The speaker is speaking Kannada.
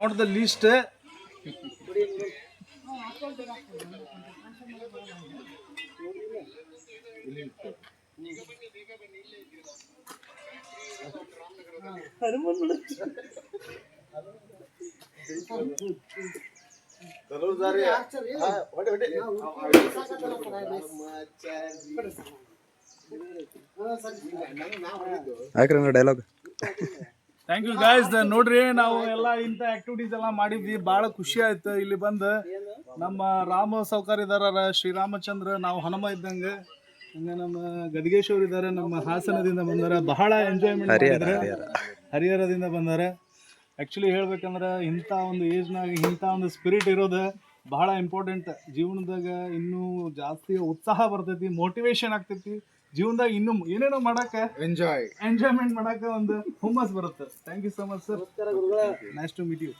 Not the least. Dialogue. Thank you guys. ನೋಡ್ರಿ ನಾವು ಎಲ್ಲ ಇಂಥ ಆಕ್ಟಿವಿಟೀಸ್ ಎಲ್ಲ ಮಾಡಿದ್ವಿ, ಭಾಳ ಖುಷಿ ಆಯ್ತು. ಇಲ್ಲಿ ಬಂದು ನಮ್ಮ ರಾಮ ಸೌಕರ್ ಇದಾರ, ಶ್ರೀರಾಮಚಂದ್ರ, ನಾವು ಹನುಮ ಇದ್ದಂಗೆ. ಹಂಗೆ ನಮ್ಮ ಗದಿಗೇಶ್ವರ್ ಇದ್ದಾರೆ, ನಮ್ಮ ಹಾಸನದಿಂದ ಬಂದಾರ, ಬಹಳ ಎಂಜಾಯ್ಮೆಂಟ್ ಮಾಡಿದ್ರೆ. ಹರಿಹರದಿಂದ ಬಂದಾರ. ಆ್ಯಕ್ಚುಲಿ ಹೇಳ್ಬೇಕಂದ್ರೆ ಇಂಥ ಒಂದು ಏಜ್ನಾಗ ಇಂಥ ಒಂದು ಸ್ಪಿರಿಟ್ ಇರೋದು ಬಹಳ ಇಂಪಾರ್ಟೆಂಟ್. ಜೀವನದಾಗ ಇನ್ನೂ ಜಾಸ್ತಿ ಉತ್ಸಾಹ ಬರ್ತೈತಿ, ಮೋಟಿವೇಶನ್ ಆಗ್ತೈತಿ. ಜೀವನದಾಗ ಇನ್ನೂ ಏನೇನೋ ಮಾಡಕ್ಕೆ ಎಂಜಾಯ್ಮೆಂಟ್ ಮಾಡಕ್ಕೆ ಒಂದು ಹುಮ್ಮಸ್ ಬರುತ್ತೆ. Thank you so much sir. Nice to meet you.